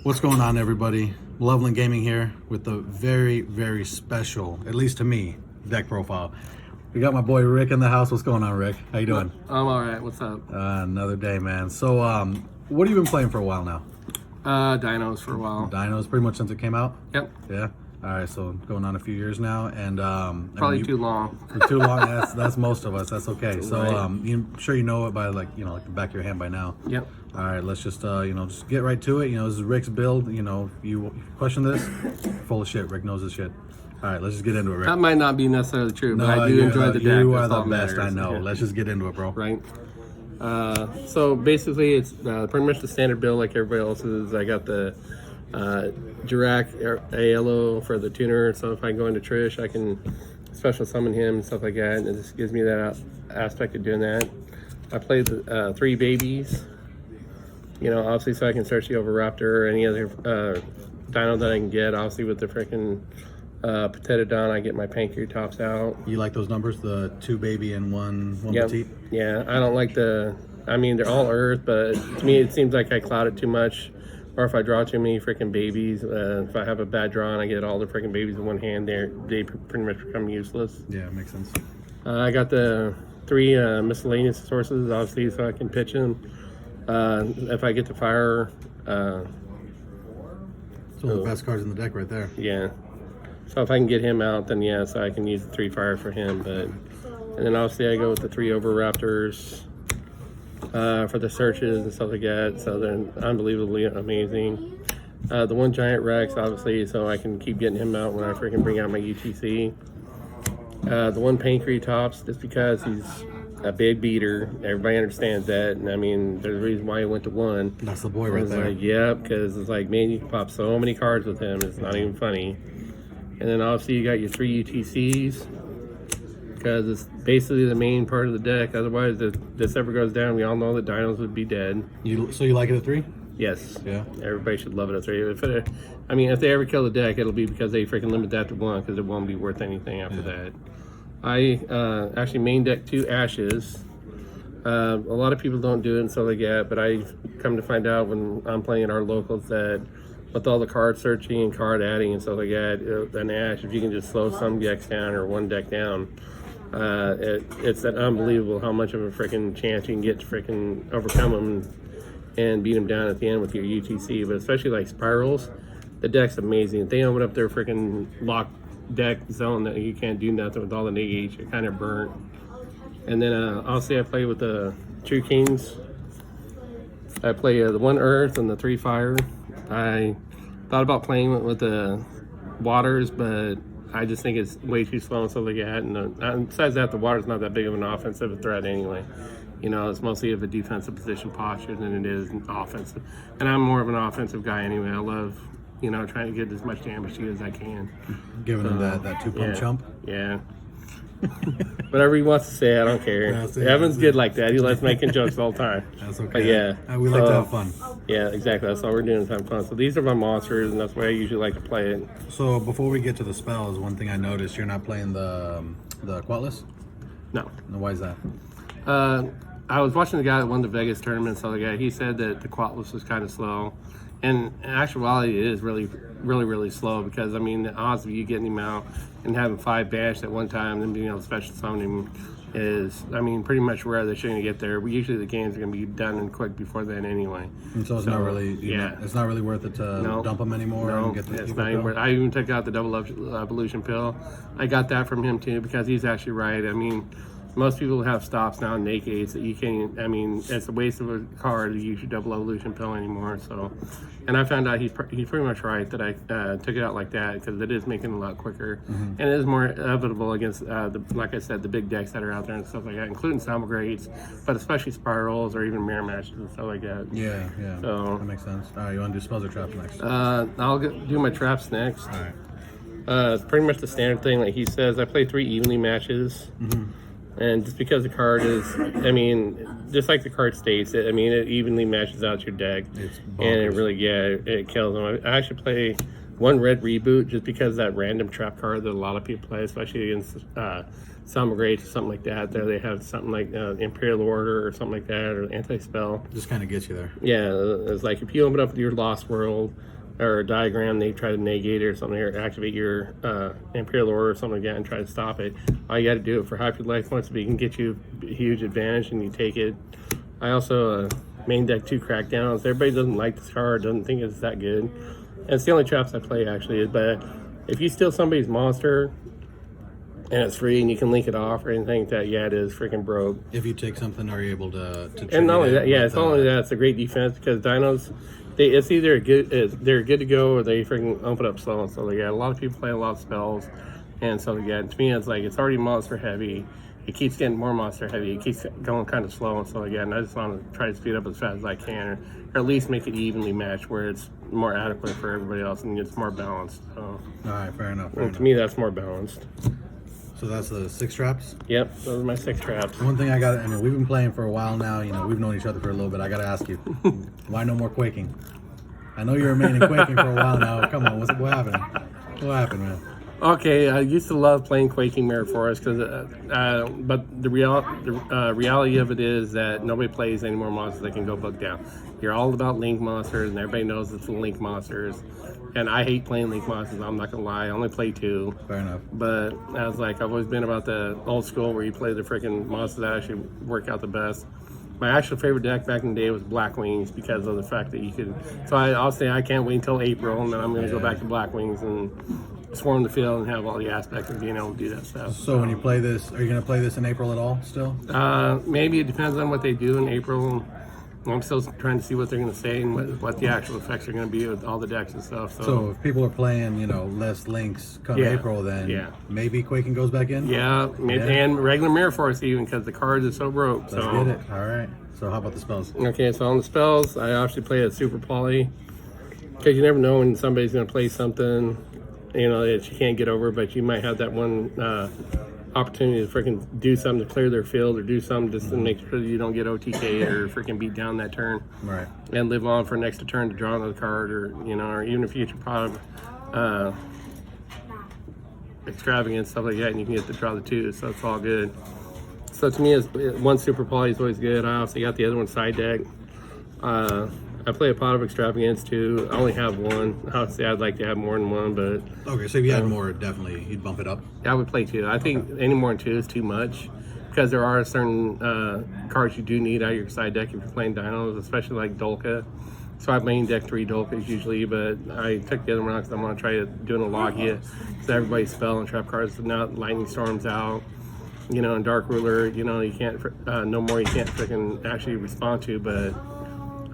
What's going on, everybody? Loveland Gaming here with a very, very special, at least to me, deck profile. We got my boy Rick in the house. What's going on, Rick? How you doing? I'm all right. What's up? Another day, man. So, what have you been playing for a while now? Dinos for a while. Dinos, pretty much since it came out? Yep. Yeah? All right, so going on a few years now, and Probably too long. too long. That's most of us. That's okay. So Right. I'm sure you know it by like the back of your hand by now. Yep. All right, let's just just get right to it. This is Rick's build. You question this? Full of shit. Rick knows his shit. All right, let's just get into it, Rick. That might not be necessarily true, but No, I do enjoy the deck. You are That's the all that best. I matters. know. Yeah. Let's just get into it, bro. Right. So basically, it's pretty much the standard build like everybody else's. I got the Graack ALO for the tuner, so if I go into Trish, I can special summon him and stuff like that, and it just gives me that aspect of doing that. I played the 3 babies, obviously, so I can search the Overraptor or any other dino that I can get. Obviously, with the freaking Potato I get my Pancreatops out. You like those numbers, the 2 baby and one Yep. petite? Yeah, I don't like they're all Earth, but to me it seems like I cloud it too much. Or if I draw too many freaking babies, if I have a bad draw and I get all the freaking babies in one hand, they pretty much become useless. Yeah, it makes sense. I got the 3 miscellaneous sources, obviously, so I can pitch them. If I get to fire, So the best cards in the deck right there. yeah. So if I can get him out, then yes, I can use the 3 fire for him. And then obviously I go with the 3 Overraptors for the searches and stuff like that. So they're unbelievably amazing. The 1 Giant Rex, obviously, so I can keep getting him out when I freaking bring out my UTC. The 1 Pancreatops, just because he's a big beater. Everybody understands that. And there's a reason why he went to 1. That's the boy right there. Yeah, because it's like, man, you can pop so many cards with him. It's not even funny. And then obviously you got your 3 UTCs because it's basically the main part of the deck. Otherwise, if this ever goes down, we all know that dinos would be dead. So you like it at 3? Yes. Yeah. Everybody should love it at 3. If they ever kill the deck, it'll be because they freaking limit that to 1 because it won't be worth anything after that. I actually main deck 2 Ashes. A lot of people don't do it and stuff like that, but I come to find out when I'm playing at our locals that with all the card searching and card adding and stuff like that, an Ash, if you can just slow some decks down or one deck down, it's that unbelievable how much of a freaking chance you can get to freaking overcome them and beat them down at the end with your UTC. But especially like Spirals, the deck's amazing. If they open up their freaking lock deck zone that you can't do nothing with all the negates, you're kind of burnt. And then obviously I play with the 2 Kings. I play the 1 Earth and the 3 Fire. I thought about playing with the Waters, but I just think it's way too slow and stuff like that. And besides that, the Water's not that big of an offensive threat anyway. It's mostly of a defensive position posture than it is an offensive. And I'm more of an offensive guy anyway. I love, trying to get as much damage to you as I can. Giving him that 2-pump chump? Yeah. Whatever he wants to say, I don't care. Evan's good like that. He likes making jokes all the time. That's okay. But yeah. We like to have fun. Yeah, exactly. That's all we're doing is having fun. So these are my monsters, and that's why I usually like to play it. So before we get to the spells, one thing I noticed, you're not playing the Quatless? No. And why is that? I was watching the guy that won the Vegas tournament, so the guy, he said that the Quatless was kind of slow. And in actuality, it is really, really, really slow because, the odds of you getting him out and having 5 bash at one time and being able to special summon him is, pretty much rare that you're going to get there. Usually the games are going to be done and quick before then anyway. And so it's not really, it's not really worth it to dump him anymore. No, and get the it's not even worth it. I even took out the double evolution pill. I got that from him too because he's actually right. Most people have stops now and negates that you can't. It's a waste of a card to use your double evolution pill anymore. So, and I found out he's pretty much right that I took it out like that because it is making it a lot quicker and it is more inevitable against like I said, the big decks that are out there and stuff like that, including Salmogrades, but especially Spirals or even Mirror Matches and stuff like that. Yeah. So that makes sense. All right, you want to do spells or traps next? I'll do my traps next. All right. It's pretty much the standard thing. Like he says, I play 3 evenly matches. And just because the card is, just like the card states, it evenly matches out your deck. It's bonkers. And it really, it kills them. I actually play 1 red reboot just because that random trap card that a lot of people play, especially against Salmogrades or something like that. There they have something like Imperial Order or something like that, or Anti-Spell. Just kind of gets you there. Yeah, it's like if you open up your Lost World or a diagram, they try to negate it or something, or activate your Imperial Order or something like that and try to stop it. All you got to do it for half your life points, but you can get you a huge advantage and you take it. I also main deck 2 Crackdowns. Everybody doesn't like this card, doesn't think it's that good. And it's the only traps I play actually. But if you steal somebody's monster and it's free and you can link it off or anything like that, yeah, it is freaking broke. If you take something, are you able to and not only tribute it that, yeah, with, it's not only that, it's a great defense because Dinos, it's either they're good to go or they freaking open up slow and stuff like that. A lot of people play a lot of spells and stuff like that. To me, it's like it's already monster heavy. It keeps getting more monster heavy. It keeps going kind of slow and stuff like that. And I just want to try to speed up as fast as I can, or at least make it evenly matched where it's more adequate for everybody else and it's more balanced. So, all right, fair enough. to me, that's more balanced. So that's the 6 traps? Yep, those are my 6 traps. One thing I got, I mean, we've been playing for a while now. You know, we've known each other for a little bit. I got to ask you, why no more quaking? I know you're remaining quaking for a while now. Come on, what happened? What happened, man? Okay, I used to love playing Quaking Mirror Forest, but the reality of it is that nobody plays any more monsters that can go book down. You're all about Link monsters, and everybody knows it's the Link monsters. And I hate playing Link monsters, I'm not going to lie. I only play 2. Fair enough. But I was like, I've always been about the old school where you play the freaking monsters that actually work out the best. My actual favorite deck back in the day was Black Wings because of the fact that you could. So I'll say I can't wait until April, and then I'm going to go back to Black Wings and swarm the field and have all the aspects of being able to do that stuff. So when you play this, are you going to play this in April at all still? Maybe it depends on what they do in April. I'm still trying to see what they're going to say and what the actual effects are going to be with all the decks and stuff. So if people are playing, you know, less links come April, then maybe Quaking goes back in? Yeah, maybe, and regular Mirror Force even because the cards are so broke. Let's get it. All right. So how about the spells? Okay, so on the spells, I actually play a Super Poly because you never know when somebody's going to play something, you know, that you can't get over, but you might have that one opportunity to freaking do something to clear their field or do something just to make sure that you don't get OTK or freaking beat down that turn. Right. And live on for an extra turn to draw another card, or you know, or even a future product extravagant stuff like that, and you can get to draw the 2, so it's all good. So to me, one Super Poly is always good. I also got the other one side deck. I play a pot of extravagance too. I only have one. Obviously, I'd like to have more than one, but okay. So if you had more, definitely you'd bump it up. I would play 2. I think any more than 2 is too much because there are certain cards you do need out of your side deck if you're playing Dinos, especially like Dolka. So I main deck 3 Dolkas usually, but I took the other one out because I want to try doing a Logia. So everybody's spell and trap cards. So now Lightning Storm's out, you know, and Dark Ruler. You know, you can't no more. You can't freaking actually respond to, but.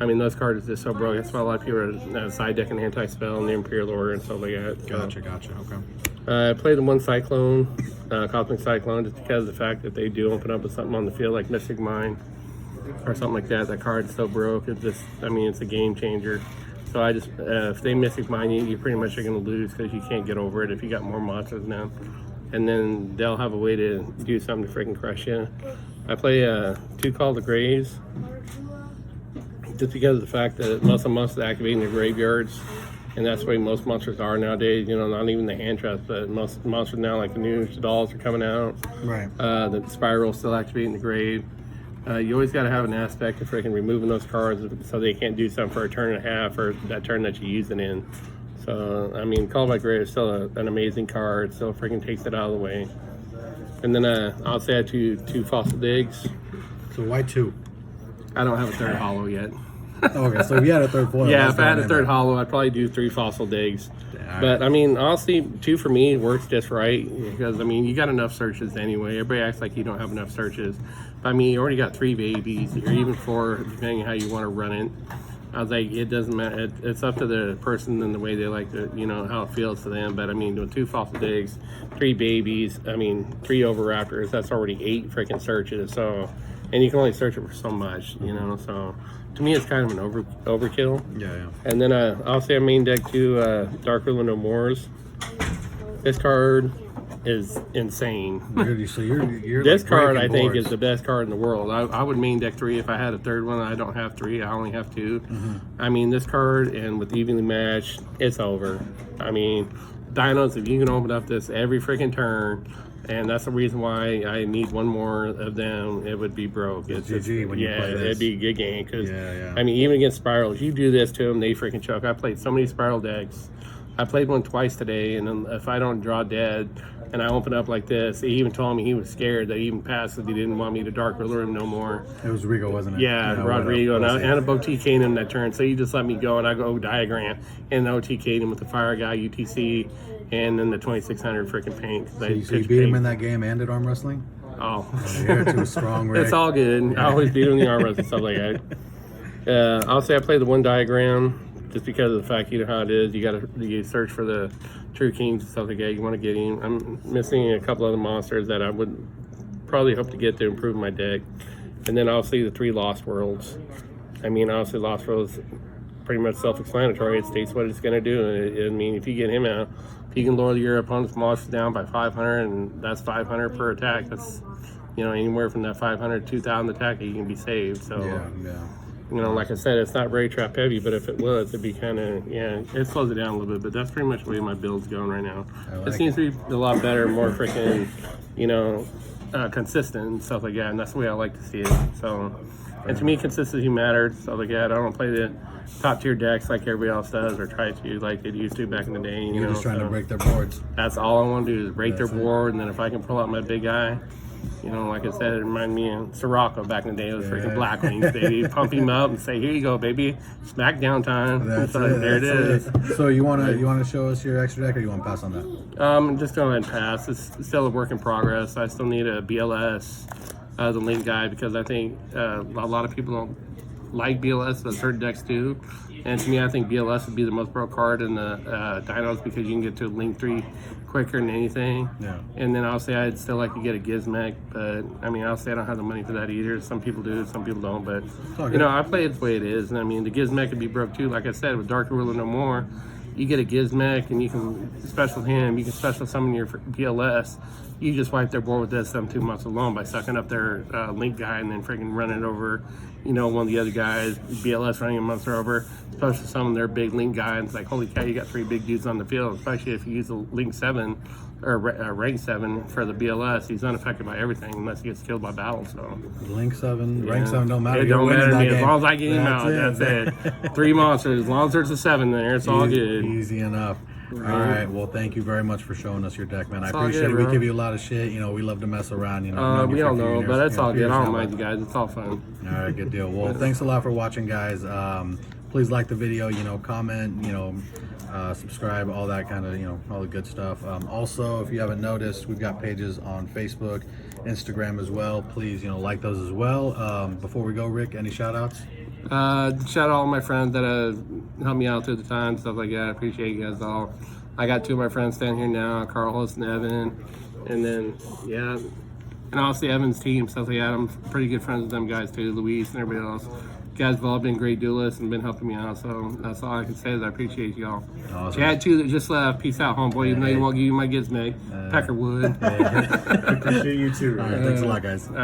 I mean, those cards are just so broke. That's why a lot of people are side decking anti-spell and the Imperial Order and stuff like that. Gotcha. Okay. I played the one Cyclone, Cosmic Cyclone, just because of the fact that they do open up with something on the field like Mystic Mine or something like that. That card's so broke. It's just, I mean, it's a game changer. So I just, if they Mystic Mine you pretty much are going to lose because you can't get over it if you got more monsters now. And then they'll have a way to do something to freaking crush you. I play 2 Call the Graves. Just because of the fact that most of the monsters activate in the graveyards, and that's the way most monsters are nowadays. You know, not even the hand traps, but most monsters now, like the new dolls, are coming out. Right. The spiral still activate in the grave. You always got to have an aspect of freaking removing those cards so they can't do something for a turn and a half or that turn that you use it in. So, I mean, Call by Grave is still an amazing card. Still freaking takes it out of the way. And then I'll say I have two Fossil Digs. So why 2? I don't have a third hollow yet. Okay, so if you had a third foil. Yeah, if I had a third hollow, I'd probably do 3 Fossil Digs. Right. But I mean, honestly, 2 for me works just right because I mean, you got enough searches anyway. Everybody acts like you don't have enough searches. But I mean, you already got 3 babies, or even 4, depending on how you want to run it. I was like, it doesn't matter. It's up to the person and the way they like to, you know, how it feels to them. But I mean, doing 2 Fossil Digs, 3 babies, I mean, 3 Overraptors, that's already 8 freaking searches. So, and you can only search it for so much, you know. So, to me, it's kind of an overkill. Yeah. And then I'll say I main deck 2 Dark Ruler No Mores. This card is insane. You're this like card I think boards. is the best card in the world. I would main deck 3 if I had a third one. I don't have 3. I only have 2. I mean, this card, and with evenly matched, it's over. I mean, Dinos, if you can open up this every freaking turn, and that's the reason why I need one more of them, it would be broke. It's GG when you play this. It'd be a good game. Because, Yeah. I mean, even against Spirals, you do this to them, they freaking choke. I played so many Spiral decks. I played one twice today, and then if I don't draw dead, and I open up like this, he even told me he was scared that he even passed because he didn't want me to Dark Ruler him no more. It was Rigo, wasn't it? Yeah, Rodrigo. And I OTK'd him that turn, so he just let me go, and I go diagram, and OTK'd him with the Fire Guy, UTC, and then the 2600 freaking paint. So you beat him in that game and did arm wrestling? Oh. You're too strong, Rick. It's all good. I always beat him in the arm wrestling and stuff like that. I'll say I played the one diagram just because of the fact, you know how it is. You search for the True Kings and stuff like that. You want to get him. I'm missing a couple other monsters that I would probably hope to get to improve my deck. And then obviously the 3 Lost Worlds. I mean, obviously Lost Worlds pretty much self-explanatory. It states what it's going to do. I mean, if you get him out, if you can lower your opponent's monsters down by 500, and that's 500 per attack. That's, you know, anywhere from that 500 to 2,000 attack, you can be saved. So, Yeah. you know, like I said, it's not very trap heavy, but if it was, it'd be kind of, it slows it down a little bit. But that's pretty much the way my build's going right now. It seems to be a lot better, more freaking, you know, consistent and stuff like that. And that's the way I like to see it. So, and to me, consistency matters. Stuff like that. I don't play the top tier decks like everybody else does, or try to like they used to back in the day. You're just trying to break their boards. That's all I want to do is break their board, and then if I can pull out my big guy. You know, like I said, it reminded me of Sirocco back in the day. It was freaking Black Wings, baby. You pump him up and say, "Here you go, baby. Smackdown time." There it is. So you wanna show us your extra deck, or you want to pass on that? I'm just going to pass. It's still a work in progress. I still need a BLS, the link guy, because I think a lot of people don't like BLS, but certain decks do. And to me, I think BLS would be the most broke card in the Dinos because you can get to link 3 quicker than anything. Yeah. And then obviously I'd still like to get a Gizmec, but I mean, obviously I don't have the money for that either. Some people do, some people don't, but you know, I play it the way it is. And I mean, the Gizmec could be broke too. Like I said, with Dark Ruler no more, you get a Gizmec and you can special him, you can special summon your BLS. You just wipe their board with this 2 months alone by sucking up their link guy and then freaking running it over, you know, one of the other guys, BLS running a monster over, special summon their big link guy, and it's like, holy cow, you got 3 big dudes on the field, especially if you use a link 7 or rank 7 for the BLS. He's unaffected by everything unless he gets killed by battle. So link 7, rank 7 don't matter. It don't matter to me game. as long as I get him out. That's it. 3 monsters, as long as there's a 7 there, it's all good. Easy enough. All right. Well, thank you very much for showing us your deck, man. I all appreciate good, it. We bro. give you a lot of shit. You know, we love to mess around. You know, We all know, but it's all good. I don't mind you guys. guys. It's all fun. All right, good deal. Well, thanks a lot for watching, guys. Please like the video. You know, comment. You know, subscribe. All that kind of, you know, all the good stuff. Also, if you haven't noticed, we've got pages on Facebook, Instagram as well. Please, you know, like those as well. Before we go, Rick, any shout outs? Shout out all my friends that have helped me out through the time, stuff like that. I appreciate you guys all. I got 2 of my friends standing here now, Carlos and Evan, and then and obviously Evan's team, stuff like that. I'm pretty good friends with them guys too, Luis and everybody else. You guys have all been great duelists and been helping me out, so that's all I can say is I appreciate y'all. Awesome. Chad too that just left. Peace out, homeboy. Even though you won't give you my Gizmec, Peckerwood. Appreciate you too. All right, thanks a lot, guys.